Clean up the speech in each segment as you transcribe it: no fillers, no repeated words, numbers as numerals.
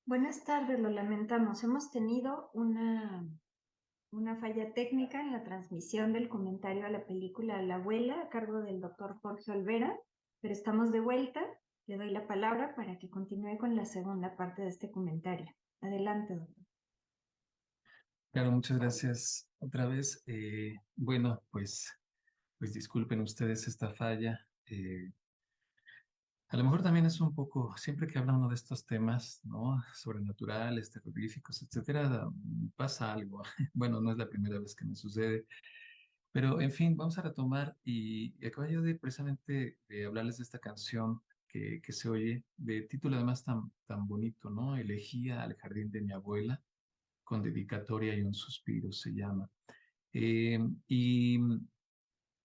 Buenas tardes, lo lamentamos. Hemos tenido una falla técnica en la transmisión del comentario a la película La Abuela a cargo del doctor Jorge Olvera, pero estamos de vuelta. Le doy la palabra para que continúe con la segunda parte de este comentario. Adelante, doctor. Claro, muchas gracias otra vez. Bueno, pues disculpen ustedes esta falla. A lo mejor también es un poco, siempre que habla uno de estos temas, ¿no? Sobrenaturales, terroríficos, etcétera, pasa algo. Bueno, no es la primera vez que me sucede, pero en fin, vamos a retomar y acabo yo de precisamente de hablarles de esta canción que se oye, de título además tan bonito, ¿no? Elegía al jardín de mi abuela, con dedicatoria y un suspiro se llama. Eh, y,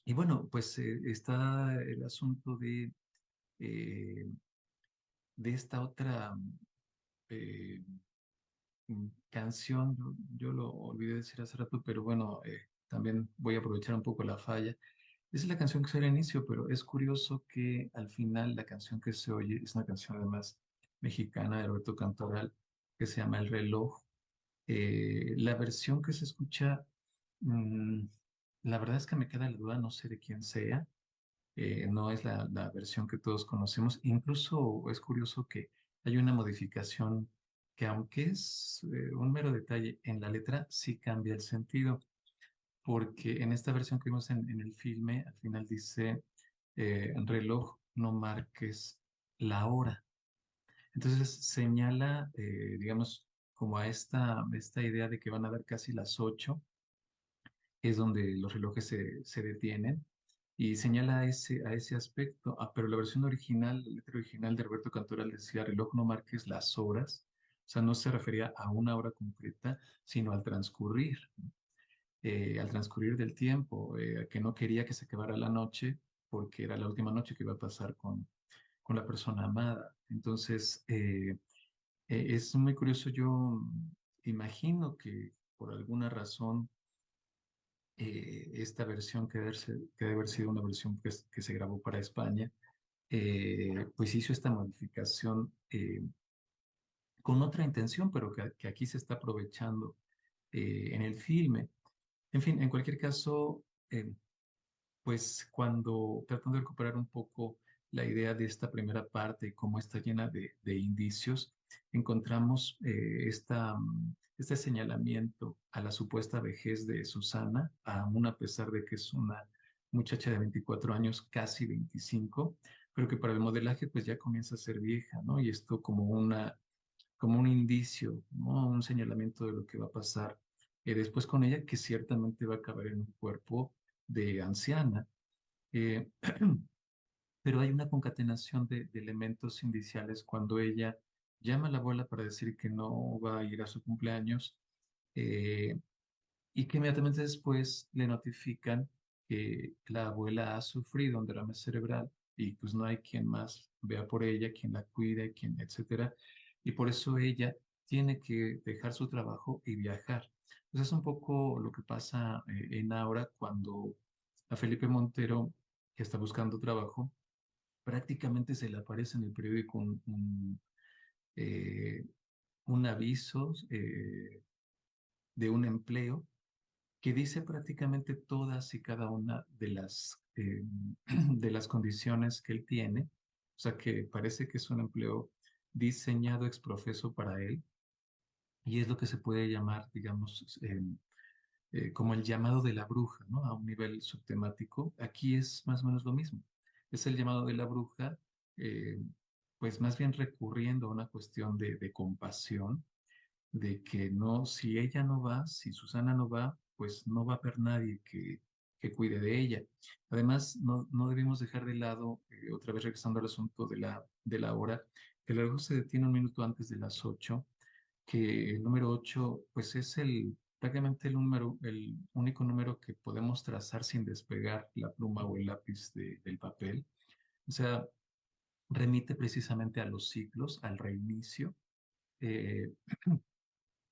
y bueno, pues está el asunto eh, de esta otra eh, canción, yo lo olvidé decir hace rato, pero bueno, también voy a aprovechar un poco la falla. Esa es la canción que se oye al inicio, pero es curioso que al final la canción que se oye es una canción además mexicana de Roberto Cantoral que se llama El reloj. La versión que se escucha, mm, la verdad es que me queda la duda, no sé de quién sea, no es la versión que todos conocemos. Incluso es curioso que hay una modificación que aunque es un mero detalle en la letra, sí cambia el sentido, porque en esta versión que vimos en el filme, al final dice, reloj, no marques la hora. Entonces señala, digamos, como a esta idea de que van a dar casi las 8, es donde los relojes se detienen y señala a ese aspecto. Ah, pero la versión original, la letra original de Roberto Cantoral decía, reloj no marques las horas, o sea, no se refería a una hora concreta, sino al transcurrir del tiempo, a que no quería que se acabara la noche porque era la última noche que iba a pasar con la persona amada. Entonces, es muy curioso, yo imagino que por alguna razón esta versión que debe haber sido una versión que se grabó para España, pues hizo esta modificación con otra intención, pero que aquí se está aprovechando en el filme. En fin, en cualquier caso, pues cuando tratando de recuperar un poco la idea de esta primera parte, cómo está llena de indicios, encontramos este señalamiento a la supuesta vejez de Susana, aún a pesar de que es una muchacha de 24 años, casi 25, pero que para el modelaje pues ya comienza a ser vieja, ¿no? Y esto como un indicio, ¿no? Un señalamiento de lo que va a pasar después con ella, que ciertamente va a acabar en un cuerpo de anciana. Eh, pero hay una concatenación de elementos indiciales cuando ella llama a la abuela para decir que no va a ir a su cumpleaños, eh, y que inmediatamente después le notifican que la abuela ha sufrido un derrame cerebral y pues no hay quien más vea por ella, quien la cuide, quien, etcétera. Y por eso ella tiene que dejar su trabajo y viajar. Pues es un poco lo que pasa en Aura cuando a Felipe Montero, que está buscando trabajo, prácticamente se le aparece en el periódico eh, un aviso de un empleo que dice prácticamente todas y cada una de las condiciones que él tiene, o sea que parece que es un empleo diseñado ex profeso para él, y es lo que se puede llamar, digamos, como el llamado de la bruja, ¿no? A un nivel subtemático. Aquí es más o menos lo mismo. Es el llamado de la bruja, eh, pues más bien recurriendo a una cuestión de compasión, de que no, si ella no va, si Susana no va, pues no va a haber nadie que cuide de ella. Además, no debemos dejar de lado, otra vez regresando al asunto de la hora, que el reloj se detiene un minuto antes de las 8, que el número 8 pues es prácticamente el único número que podemos trazar sin despegar la pluma o el lápiz del papel. O sea, remite precisamente a los ciclos, al reinicio. Eh,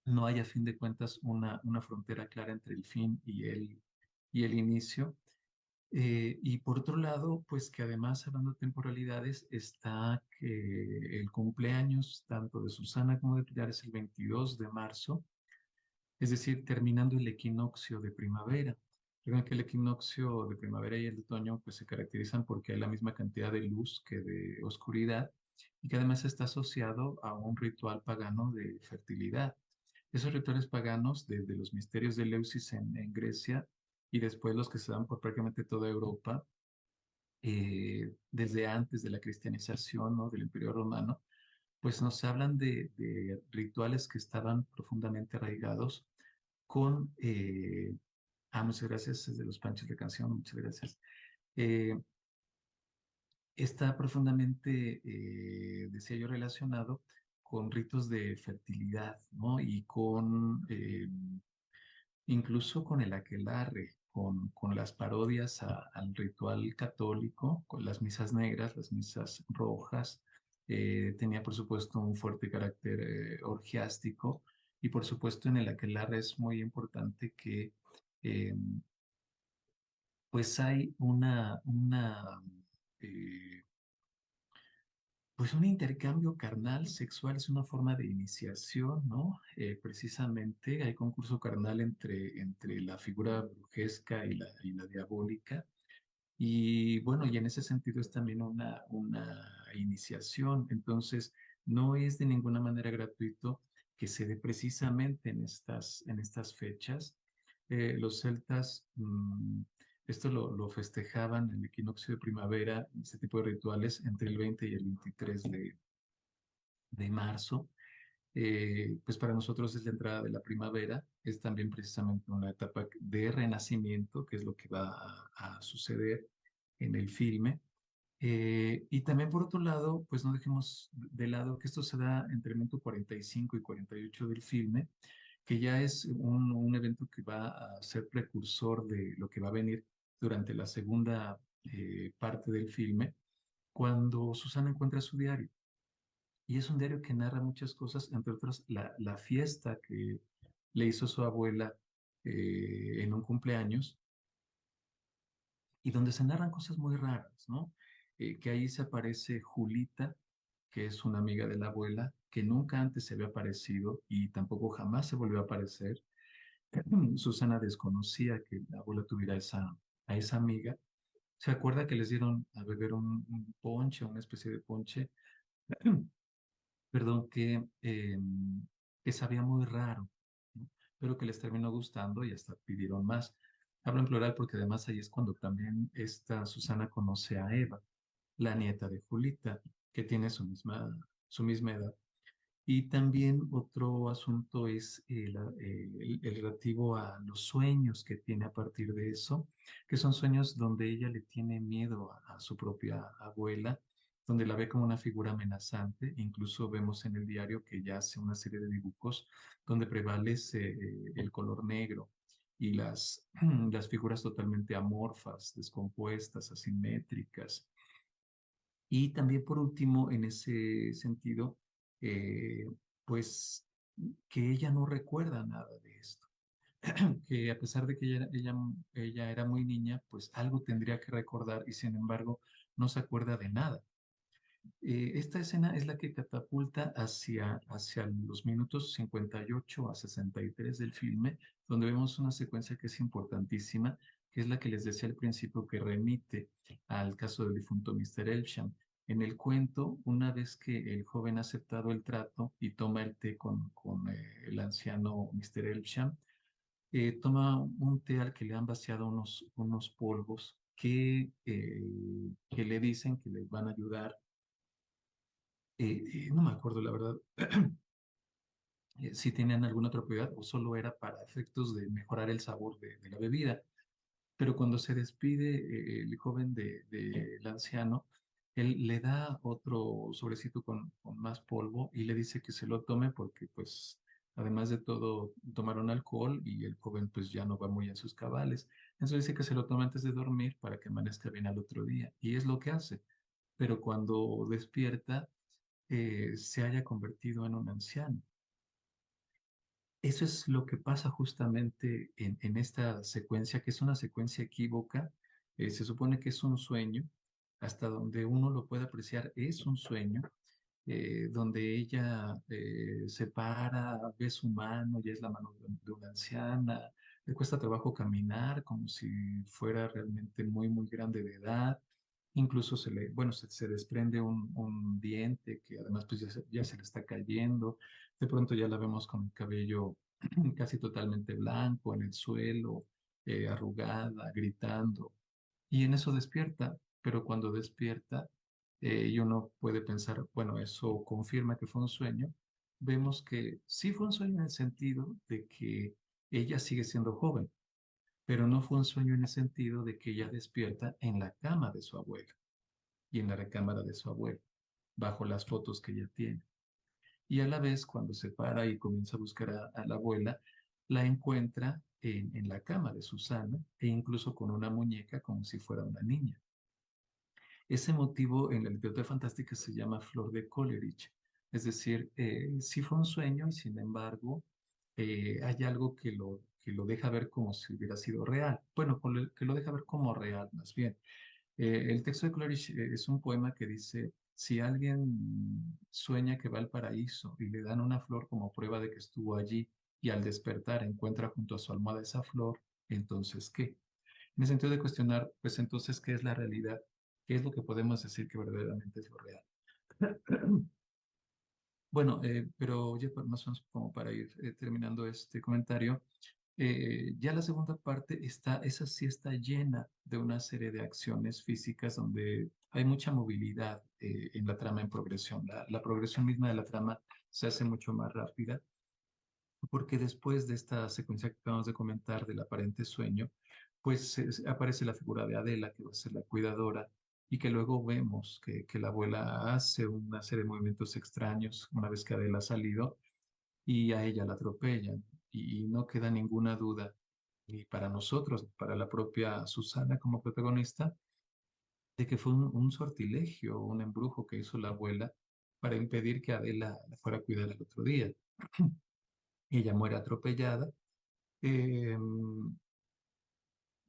no hay a fin de cuentas una frontera clara entre el fin y el inicio. Y por otro lado, pues que además, hablando de temporalidades, está que el cumpleaños tanto de Susana como de Pilar es el 22 de marzo, es decir, terminando el equinoccio de primavera. Recuerden que el equinoccio de primavera y el de otoño pues se caracterizan porque hay la misma cantidad de luz que de oscuridad y que además está asociado a un ritual pagano de fertilidad. Esos rituales paganos, desde los misterios de Eleusis en Grecia y después los que se dan por prácticamente toda Europa, desde antes de la cristianización, ¿no? Del Imperio Romano, pues nos hablan de rituales que estaban profundamente arraigados con... muchas gracias, es de los Panchos de Canción, muchas gracias. Eh, Está profundamente, decía yo, relacionado con ritos de fertilidad, ¿no? Y con incluso con el aquelarre, con las parodias al ritual católico, con las misas negras, las misas rojas. Tenía, por supuesto, un fuerte carácter orgiástico y, por supuesto, en el aquelarre es muy importante que, eh, pues, hay eh, pues un intercambio carnal sexual, es una forma de iniciación, ¿no? Precisamente hay concurso carnal entre la figura brujesca y la diabólica. Y bueno, y en ese sentido es también una iniciación. Entonces, no es de ninguna manera gratuito que se dé precisamente en estas fechas. Los celtas, esto lo festejaban en el equinoccio de primavera, este tipo de rituales, entre el 20 y el 23 de marzo. Pues para nosotros es la entrada de la primavera, es también precisamente una etapa de renacimiento, que es lo que va a suceder en el filme. Y también por otro lado, pues no dejemos de lado que esto se da entre el momento 45 y 48 del filme, que ya es un evento que va a ser precursor de lo que va a venir durante la segunda parte del filme, cuando Susana encuentra su diario. Y es un diario que narra muchas cosas, entre otras la fiesta que le hizo su abuela en un cumpleaños y donde se narran cosas muy raras, ¿no? Que ahí se aparece Julita, que es una amiga de la abuela, que nunca antes se había aparecido y tampoco jamás se volvió a aparecer. Susana desconocía que la abuela tuviera a esa amiga. Se acuerda que les dieron a beber un ponche, una especie de ponche, perdón, que sabía muy raro, ¿no? Pero que les terminó gustando y hasta pidieron más. Hablo en plural porque además ahí es cuando también esta Susana conoce a Eva, la nieta de Julita, que tiene su misma edad. Y también otro asunto es el relativo a los sueños que tiene a partir de eso, que son sueños donde ella le tiene miedo a su propia abuela, donde la ve como una figura amenazante. Incluso vemos en el diario que ella hace una serie de dibujos donde prevalece el color negro y las figuras totalmente amorfas, descompuestas, asimétricas. Y también por último, en ese sentido, eh, pues que ella no recuerda nada de esto, que a pesar de que ella era muy niña, pues algo tendría que recordar y sin embargo no se acuerda de nada. Esta escena es la que catapulta hacia los minutos 58 a 63 del filme, donde vemos una secuencia que es importantísima, que es la que les decía al principio que remite al caso del difunto Mr. Elsham. En el cuento, una vez que el joven ha aceptado el trato y toma el té con el anciano Mr. Elsham, toma un té al que le han vaciado unos polvos que le dicen que les van a ayudar. No me acuerdo la verdad si tenían alguna otra propiedad o solo era para efectos de mejorar el sabor de la bebida. Pero cuando se despide el joven del anciano, él le da otro sobrecito con más polvo y le dice que se lo tome porque pues además de todo tomaron alcohol y el joven pues ya no va muy en sus cabales. Entonces dice que se lo tome antes de dormir para que amanezca bien al otro día. Y es lo que hace. Pero cuando despierta, se haya convertido en un anciano. Eso es lo que pasa justamente en esta secuencia, que es una secuencia equívoca Se supone que es un sueño, hasta donde uno lo puede apreciar, es un sueño, donde ella se para, ve su mano, ya es la mano de una anciana, le cuesta trabajo caminar como si fuera realmente muy, muy grande de edad. Incluso bueno, se desprende un diente que además pues ya se le está cayendo. De pronto ya la vemos con el cabello casi totalmente blanco en el suelo, arrugada, gritando. Y en eso despierta, pero cuando despierta y uno puede pensar, bueno, eso confirma que fue un sueño, vemos que sí fue un sueño en el sentido de que ella sigue siendo joven, pero no fue un sueño en el sentido de que ella despierta en la cama de su abuela y en la recámara de su abuelo, bajo las fotos que ella tiene. Y a la vez, cuando se para y comienza a buscar a la abuela, la encuentra en la cama de Susana e incluso con una muñeca como si fuera una niña. Ese motivo en la literatura fantástica se llama flor de Coleridge, es decir, sí fue un sueño y sin embargo hay algo que lo deja ver como si hubiera sido real. Bueno, que lo deja ver como real, más bien. El texto de Coleridge es un poema que dice, si alguien sueña que va al paraíso y le dan una flor como prueba de que estuvo allí y al despertar encuentra junto a su almohada esa flor, entonces, ¿qué? En el sentido de cuestionar, pues entonces, ¿qué es la realidad? ¿Qué es lo que podemos decir que verdaderamente es lo real? Bueno, pero ya más o menos como para ir terminando este comentario, ya la segunda parte está, esa sí está llena de una serie de acciones físicas donde hay mucha movilidad en la trama en progresión. La progresión misma de la trama se hace mucho más rápida porque después de esta secuencia que acabamos de comentar del aparente sueño, pues aparece la figura de Adela, que va a ser la cuidadora, y que luego vemos que la abuela hace una serie de movimientos extraños una vez que Adela ha salido y a ella la atropellan. Y no queda ninguna duda, ni para nosotros, ni para la propia Susana como protagonista, de que fue un sortilegio, un embrujo que hizo la abuela para impedir que Adela la fuera a cuidar el otro día. Ella muere atropellada. Eh,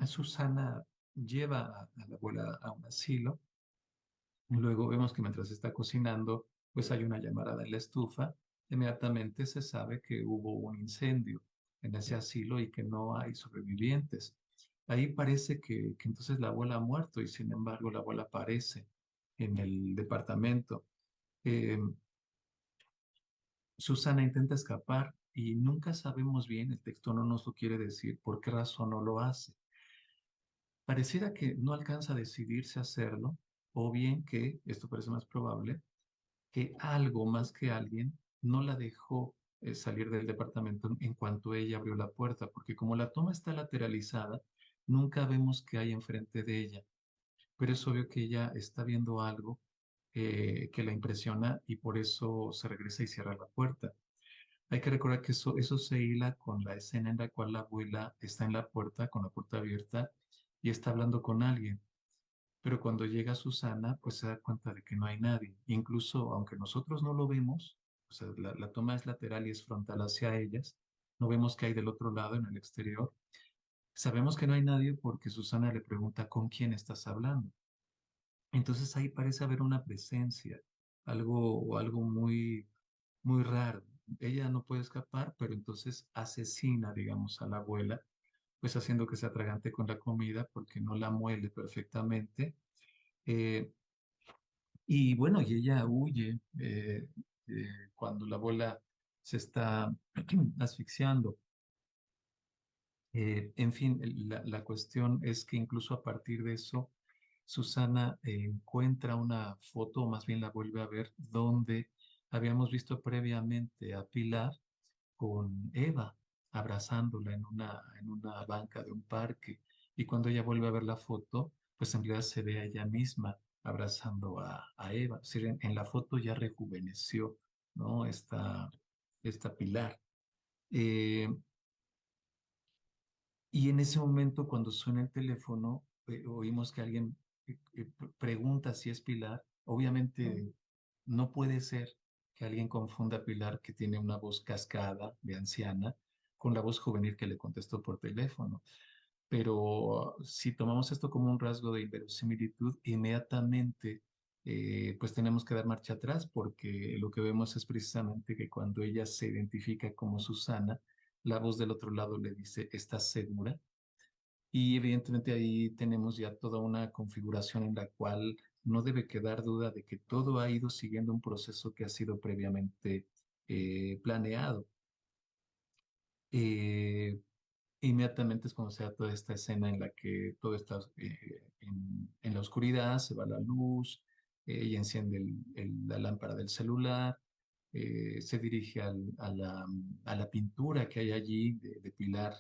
Susana lleva a la abuela a un asilo. Luego vemos que mientras está cocinando, pues hay una llamarada en la estufa. Inmediatamente se sabe que hubo un incendio en ese asilo y que no hay sobrevivientes. Ahí parece que entonces la abuela ha muerto y sin embargo la abuela aparece en el departamento. Eh, Susana intenta escapar y nunca sabemos bien, el texto no nos lo quiere decir, por qué razón no lo hace. Pareciera que no alcanza a decidirse a hacerlo, o bien que, esto parece más probable, que algo más que alguien no la dejó salir del departamento en cuanto ella abrió la puerta, porque como la toma está lateralizada, nunca vemos qué hay enfrente de ella, pero es obvio que ella está viendo algo que la impresiona y por eso se regresa y cierra la puerta. Hay que recordar que eso se hila con la escena en la cual la abuela está en la puerta, con la puerta abierta, y está hablando con alguien. Pero cuando llega Susana, pues se da cuenta de que no hay nadie. Incluso, aunque nosotros no lo vemos, o sea, la toma es lateral y es frontal hacia ellas, no vemos qué hay del otro lado, en el exterior. Sabemos que no hay nadie porque Susana le pregunta con quién estás hablando. Entonces ahí parece haber una presencia, algo muy, muy raro. Ella no puede escapar, pero entonces asesina, digamos, a la abuela, pues haciendo que se atragante con la comida porque no la muele perfectamente. Eh, y bueno, y ella huye cuando la abuela se está asfixiando. En fin, la cuestión es que incluso a partir de eso, Susana encuentra una foto, o más bien la vuelve a ver, donde habíamos visto previamente a Pilar con Eva abrazándola en una banca de un parque. Y cuando ella vuelve a ver la foto, pues en realidad se ve a ella misma abrazando a Eva. Es decir, en la foto ya rejuveneció, ¿no? Esta Pilar. Eh, y en ese momento, cuando suena el teléfono, oímos que alguien pregunta si es Pilar. Obviamente no puede ser que alguien confunda a Pilar, que tiene una voz cascada de anciana, con la voz juvenil que le contestó por teléfono. pero si tomamos esto como un rasgo de inverosimilitud, inmediatamente pues tenemos que dar marcha atrás porque lo que vemos es precisamente que cuando ella se identifica como Susana, la voz del otro lado le dice, ¿estás segura? Y evidentemente ahí tenemos ya toda una configuración en la cual no debe quedar duda de que todo ha ido siguiendo un proceso que ha sido previamente planeado. Eh, Inmediatamente es cuando se da toda esta escena en la que todo está en la oscuridad, se va la luz, y enciende la lámpara del celular, se dirige a la pintura que hay allí de Pilar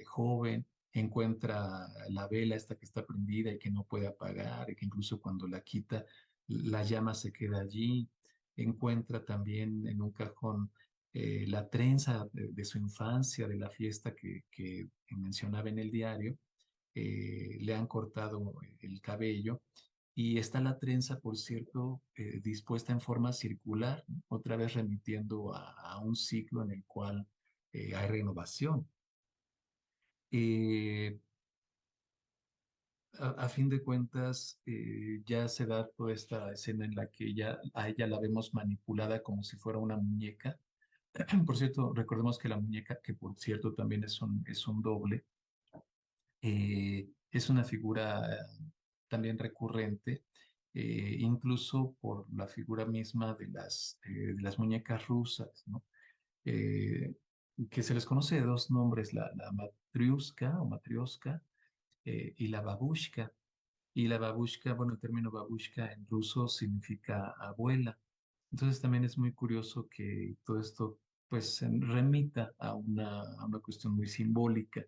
joven, encuentra la vela esta que está prendida y que no puede apagar, y que incluso cuando la quita, la llama se queda allí, encuentra también en un cajón la trenza de su infancia, de la fiesta que mencionaba en el diario, le han cortado el cabello y está la trenza, por cierto, dispuesta en forma circular, ¿no? Otra vez remitiendo a un ciclo en el cual hay renovación. Eh, a fin de cuentas, ya se da toda esta escena en la que a ella la vemos manipulada como si fuera una muñeca. Por cierto, recordemos que la muñeca, que por cierto también es un doble, es una figura también recurrente, incluso por la figura misma de las muñecas rusas, ¿no? Eh, que se les conoce de dos nombres, la matriushka o matrioshka y la babushka. Y la babushka, bueno, el término babushka en ruso significa abuela. Entonces también es muy curioso que todo esto pues remita a una cuestión muy simbólica.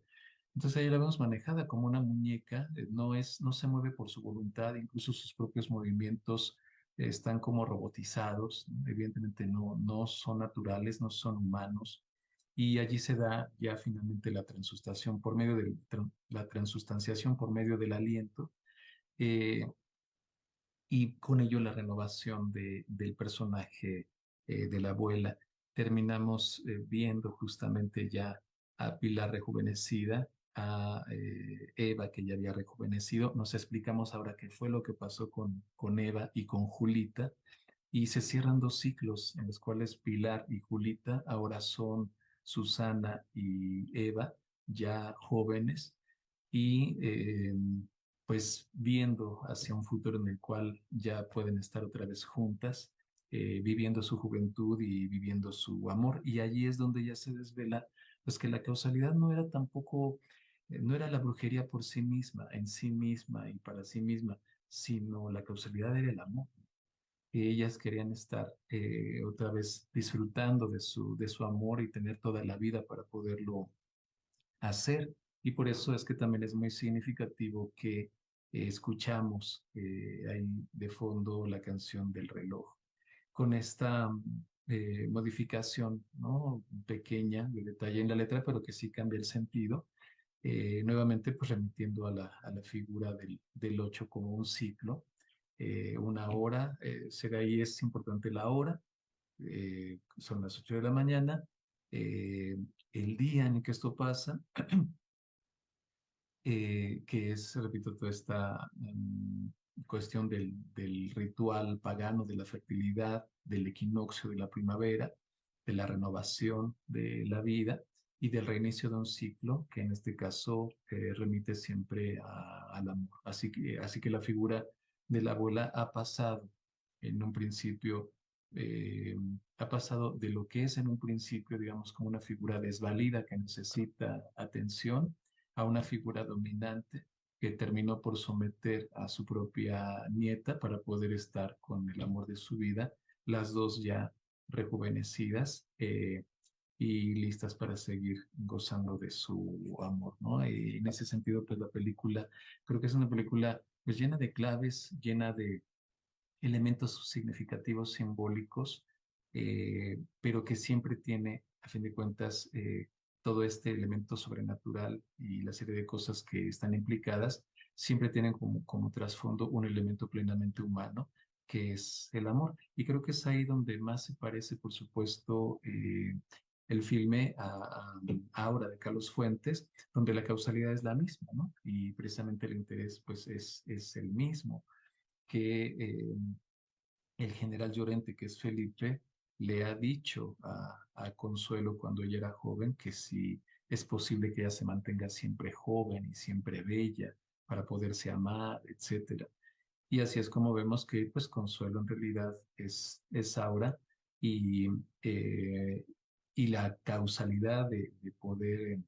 Entonces ahí la vemos manejada como una muñeca, no se mueve por su voluntad, incluso sus propios movimientos están como robotizados, ¿no? Evidentemente no son naturales, no son humanos. Y allí se da ya finalmente la transustanciación por medio la transustanciación por medio del aliento, eh, y con ello la renovación del personaje de la abuela. Terminamos viendo justamente ya a Pilar rejuvenecida, a Eva que ya había rejuvenecido. Nos explicamos ahora qué fue lo que pasó con Eva y con Julita, y se cierran dos ciclos en los cuales Pilar y Julita ahora son Susana y Eva, ya jóvenes, y pues viendo hacia un futuro en el cual ya pueden estar otra vez juntas, viviendo su juventud y viviendo su amor. Y allí es donde ya se desvela, pues que la causalidad no era tampoco, no era la brujería por sí misma, en sí misma y para sí misma, sino la causalidad era el amor. Ellas querían estar otra vez disfrutando de su amor y tener toda la vida para poderlo hacer. Y por eso es que también es muy significativo que escuchamos ahí de fondo la canción del reloj. Con esta modificación, ¿no? Pequeña de detalle en la letra, pero que sí cambia el sentido. Nuevamente, pues remitiendo a la figura del 8 como un ciclo, una hora, ahí es importante la hora, son las 8 de la mañana, eh, el día en que esto pasa, que es, repito, toda esta cuestión del ritual pagano de la fertilidad, del equinoccio de la primavera, de la renovación de la vida y del reinicio de un ciclo que en este caso remite siempre al amor. Así que la figura de la abuela ha pasado en un principio, ha pasado de lo que es en un principio, digamos, como una figura desvalida que necesita atención a una figura dominante que terminó por someter a su propia nieta para poder estar con el amor de su vida, las dos ya rejuvenecidas y listas para seguir gozando de su amor, ¿no? Y en ese sentido, pues la película, creo que es una película pues llena de claves, llena de elementos significativos, simbólicos, pero que siempre tiene, a fin de cuentas, todo este elemento sobrenatural y la serie de cosas que están implicadas, siempre tienen como trasfondo un elemento plenamente humano, que es el amor. Y creo que es ahí donde más se parece, por supuesto, el filme a Aura de Carlos Fuentes, donde la causalidad es la misma, ¿no? Y precisamente el interés pues es el mismo, que el general Llorente, que es Felipe, le ha dicho a Consuelo cuando ella era joven que si es posible que ella se mantenga siempre joven y siempre bella para poderse amar, etcétera. Y así es como vemos que pues Consuelo en realidad es Aura y, eh, y la causalidad de poder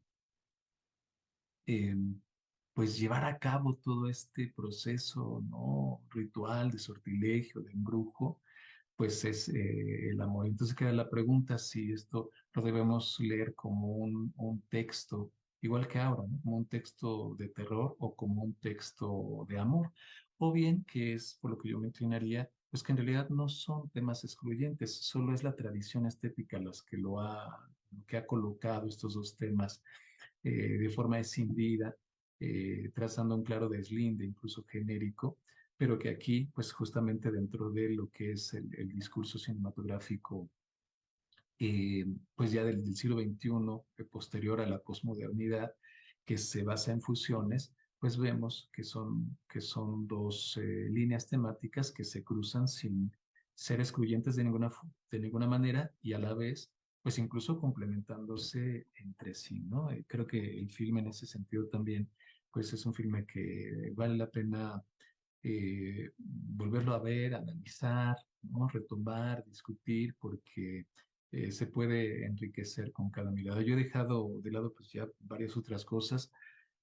eh, pues llevar a cabo todo este proceso, ¿no? Ritual de sortilegio, de embrujo, pues es el amor. Entonces queda la pregunta si esto lo debemos leer como un texto, igual que ahora, ¿no? Como un texto de terror o como un texto de amor, o bien que es por lo que yo me inclinaría, pues que en realidad no son temas excluyentes, solo es la tradición estética las que lo que ha colocado estos dos temas de forma escindida, trazando un claro deslinde, incluso genérico, pero que aquí, pues justamente dentro de lo que es el discurso cinematográfico, eh, pues ya del siglo XXI, posterior a la posmodernidad, que se basa en fusiones, pues vemos que son dos líneas temáticas que se cruzan sin ser excluyentes de ninguna manera y a la vez, pues incluso complementándose entre sí, ¿no? Creo que el filme en ese sentido también, pues es un filme que vale la pena volverlo a ver, analizar, ¿no? Retomar, discutir, porque se puede enriquecer con cada mirada. Yo he dejado de lado pues ya varias otras cosas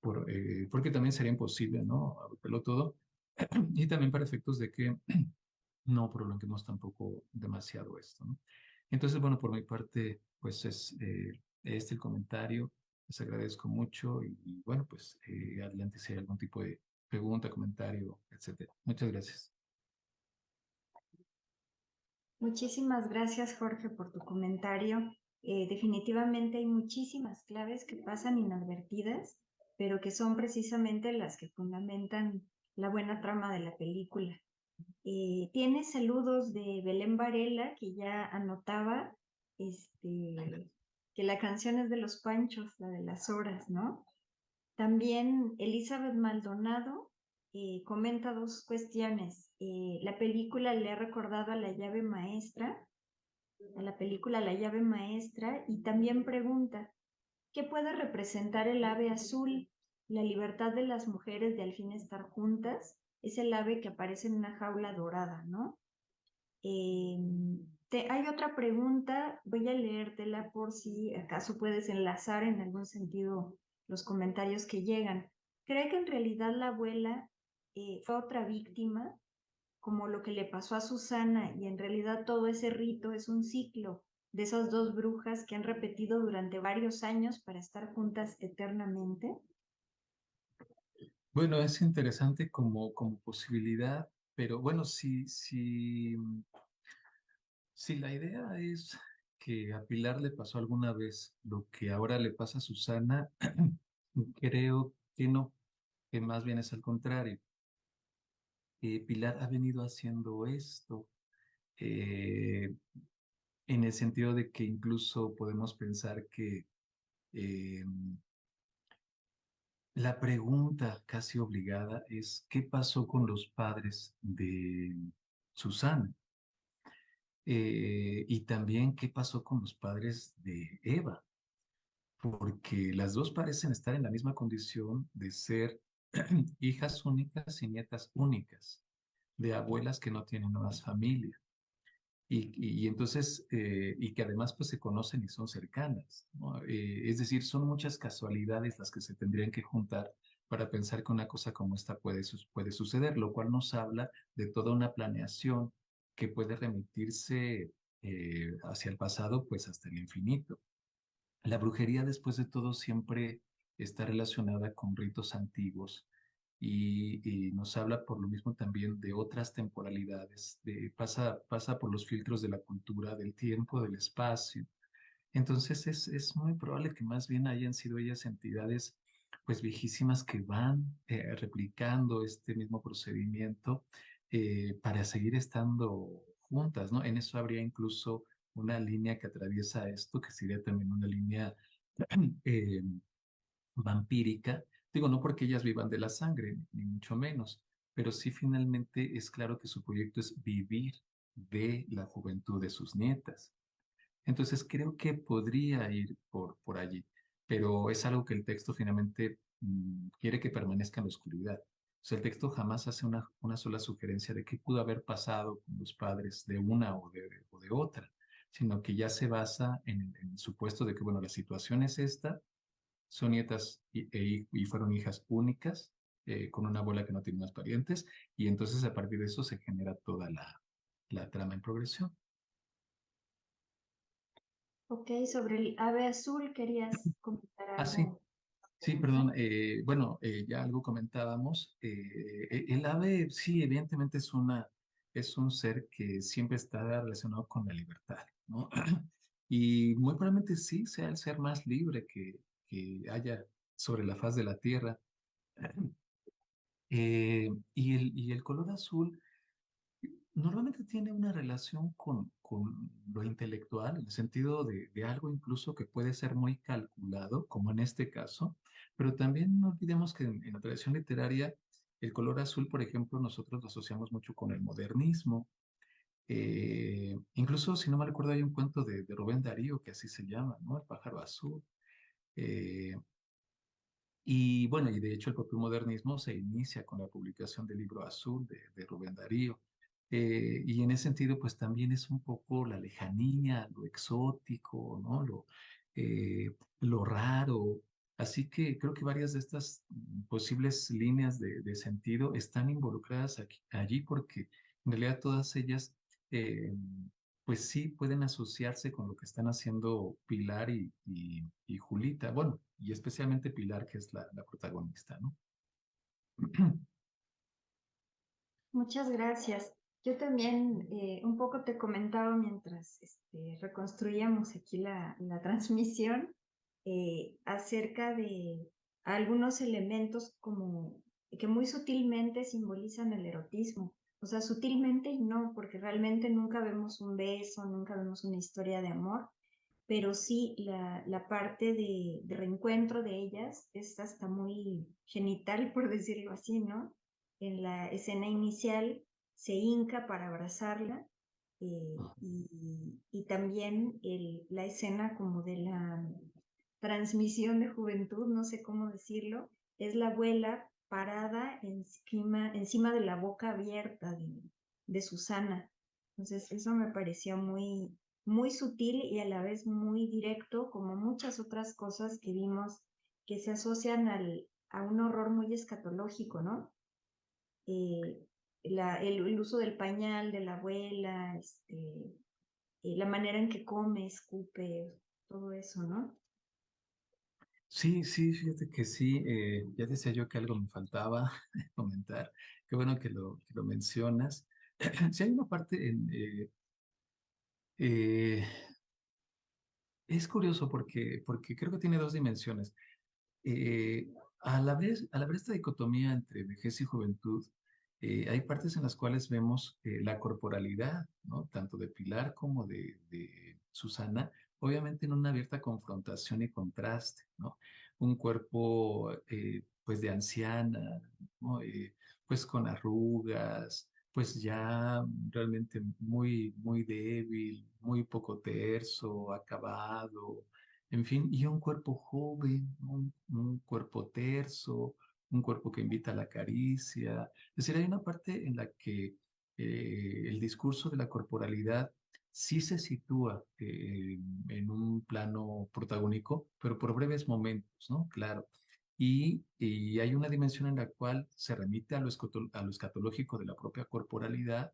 porque también sería imposible, ¿no? Verlo todo. Y también para efectos de que no prolonguemos tampoco demasiado esto, ¿no? Entonces, bueno, por mi parte, pues es este el comentario. Les agradezco mucho y bueno, pues adelante si hay algún tipo de pregunta, comentario, etcétera. Muchas gracias. Muchísimas gracias, Jorge, por tu comentario. Definitivamente hay muchísimas claves que pasan inadvertidas, pero que son precisamente las que fundamentan la buena trama de la película. Tiene saludos de Belén Varela, que ya anotaba que la canción es de los Panchos, la de las horas, ¿no? También Elizabeth Maldonado comenta dos cuestiones. La película le ha recordado a la llave maestra, a la película La llave maestra, y también pregunta, ¿qué puede representar el ave azul? La libertad de las mujeres de al fin estar juntas. Es el ave que aparece en una jaula dorada, ¿no? Eh, hay otra pregunta, voy a leértela por si acaso puedes enlazar en algún sentido los comentarios que llegan. ¿Cree que en realidad la abuela fue otra víctima, como lo que le pasó a Susana, y en realidad todo ese rito es un ciclo de esas dos brujas que han repetido durante varios años para estar juntas eternamente? Bueno, es interesante como posibilidad, pero bueno, si la idea es que a Pilar le pasó alguna vez lo que ahora le pasa a Susana, creo que no, que más bien es al contrario. Pilar ha venido haciendo esto eh, en el sentido de que incluso podemos pensar que eh, la pregunta casi obligada es, ¿qué pasó con los padres de Susana? Y también, ¿qué pasó con los padres de Eva? Porque las dos parecen estar en la misma condición de ser hijas únicas y nietas únicas, de abuelas que no tienen más familia. Y entonces, y que además pues se conocen y son cercanas, ¿no? Es decir, son muchas casualidades las que se tendrían que juntar para pensar que una cosa como esta puede suceder, lo cual nos habla de toda una planeación que puede remitirse hacia el pasado, pues hasta el infinito. La brujería, después de todo, siempre está relacionada con ritos antiguos y nos habla por lo mismo también de otras temporalidades, pasa por los filtros de la cultura, del tiempo, del espacio. Entonces es muy probable que más bien hayan sido ellas entidades pues viejísimas que van replicando este mismo procedimiento para seguir estando juntas, ¿no? En eso habría incluso una línea que atraviesa esto, que sería también una línea eh, vampírica. Digo, no porque ellas vivan de la sangre, ni mucho menos, pero sí finalmente es claro que su proyecto es vivir de la juventud de sus nietas. Entonces creo que podría ir por allí, pero es algo que el texto finalmente quiere que permanezca en la oscuridad. O sea, el texto jamás hace una sola sugerencia de qué pudo haber pasado con los padres de una o de otra, sino que ya se basa en el supuesto de que, bueno, la situación es esta, son nietas y fueron hijas únicas, con una abuela que no tiene más parientes, y entonces a partir de eso se genera toda la trama en progresión. Ok, sobre el ave azul querías comentar Ah, sí. algo. Sí, perdón. Bueno, ya algo comentábamos. El ave, sí, evidentemente es un ser que siempre está relacionado con la libertad, ¿no? Y muy probablemente sí sea el ser más libre que haya sobre la faz de la Tierra. Y el color azul normalmente tiene una relación con lo intelectual, en el sentido de algo incluso que puede ser muy calculado, como en este caso, pero también no olvidemos que en la tradición literaria el color azul, por ejemplo, nosotros lo asociamos mucho con el modernismo. Incluso, si no me recuerdo, hay un cuento de Rubén Darío que así se llama, ¿no? El pájaro azul. Eh, y bueno, y de hecho el propio modernismo se inicia con la publicación del libro Azul de Rubén Darío. Y en ese sentido, pues también es un poco la lejanía, lo exótico, ¿no? Lo raro. Así que creo que varias de estas posibles líneas de sentido están involucradas allí porque en realidad todas ellas eh, pues sí pueden asociarse con lo que están haciendo Pilar y Julita. Bueno, y especialmente Pilar, que es la protagonista, ¿no? Muchas gracias. Yo también un poco te comentaba mientras reconstruíamos aquí la transmisión acerca de algunos elementos como que muy sutilmente simbolizan el erotismo. O sea, sutilmente y no, porque realmente nunca vemos un beso, nunca vemos una historia de amor, pero sí la parte de reencuentro de ellas es hasta muy genital, por decirlo así, ¿no? En la escena inicial se hinca para abrazarla y también la escena como de la transmisión de juventud, no sé cómo decirlo, es la abuela parada encima de la boca abierta de Susana. Entonces, eso me pareció muy sutil y a la vez muy directo, como muchas otras cosas que vimos que se asocian a un horror muy escatológico, ¿no? Eh, el uso del pañal de la abuela, la manera en que come, escupe, todo eso, ¿no? Sí, sí, fíjate que sí, ya decía yo que algo me faltaba comentar. Qué bueno que lo mencionas. Sí, hay una parte eh, es curioso porque creo que tiene dos dimensiones. Eh, al haber esta dicotomía entre vejez y juventud, hay partes en las cuales vemos la corporalidad, ¿no? Tanto de Pilar como de Susana, obviamente en una abierta confrontación y contraste, ¿no? Un cuerpo, pues, de anciana, ¿no? Pues con arrugas, pues ya realmente muy débil, muy poco terso, acabado, en fin, y un cuerpo joven, ¿no? Un cuerpo terso, un cuerpo que invita a la caricia. Es decir, hay una parte en la que el discurso de la corporalidad sí se sitúa en un plano protagónico, pero por breves momentos, ¿no? Claro. Y hay una dimensión en la cual se remite a lo escatológico de la propia corporalidad.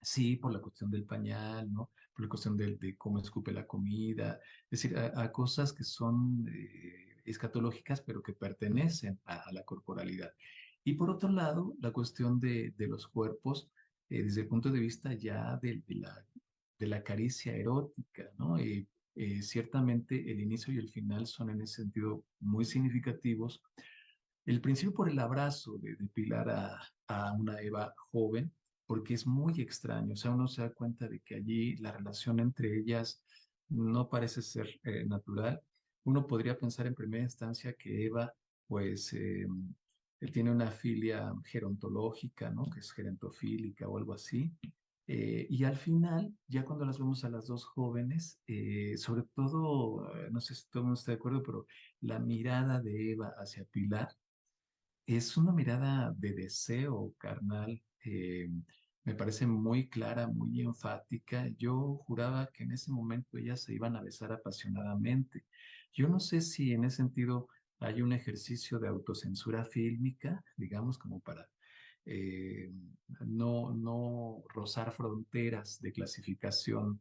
Sí, por la cuestión del pañal, ¿no? Por la cuestión de cómo escupe la comida, es decir, a cosas que son escatológicas, pero que pertenecen a la corporalidad. Y por otro lado, la cuestión de los cuerpos, desde el punto de vista ya de la caricia erótica, ¿no? Ciertamente el inicio y el final son en ese sentido muy significativos. El principio por el abrazo de Pilar a una Eva joven, porque es muy extraño. O sea, uno se da cuenta de que allí la relación entre ellas no parece ser natural. Uno podría pensar en primera instancia que Eva, pues, él tiene una filia gerontológica, ¿no? Que es gerontofílica o algo así. Y al final, ya cuando las vemos a las dos jóvenes, sobre todo, no sé si todo el mundo está de acuerdo, pero la mirada de Eva hacia Pilar es una mirada de deseo carnal, me parece muy clara, muy enfática. Yo juraba que en ese momento ellas se iban a besar apasionadamente. Yo no sé si en ese sentido hay un ejercicio de autocensura fílmica, digamos, como para eh, no rozar fronteras de clasificación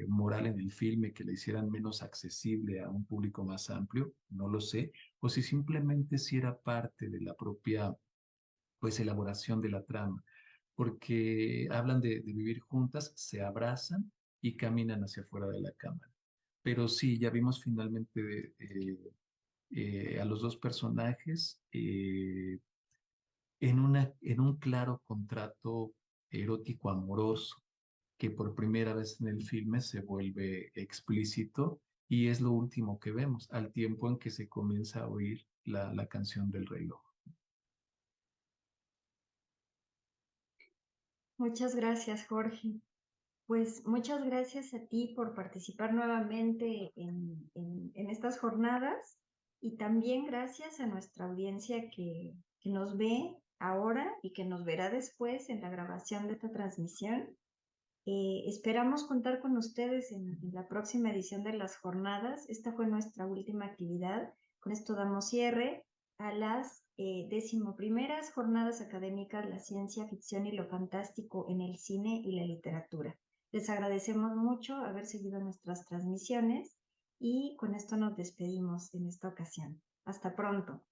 moral en el filme que le hicieran menos accesible a un público más amplio, no lo sé, o si simplemente si era parte de la propia pues elaboración de la trama, porque hablan de vivir juntas, se abrazan y caminan hacia afuera de la cámara. Pero sí, ya vimos finalmente a los dos personajes en un claro contrato erótico amoroso que por primera vez en el filme se vuelve explícito y es lo último que vemos, al tiempo en que se comienza a oír la canción del reloj. Muchas gracias, Jorge. Pues muchas gracias a ti por participar nuevamente en estas jornadas y también gracias a nuestra audiencia que nos ve ahora y que nos verá después en la grabación de esta transmisión. Esperamos contar con ustedes en la próxima edición de las jornadas. Esta fue nuestra última actividad. Con esto damos cierre a las 11ª jornadas académicas La ciencia ficción y lo fantástico en el cine y la literatura. Les agradecemos mucho haber seguido nuestras transmisiones y con esto nos despedimos en esta ocasión. Hasta pronto.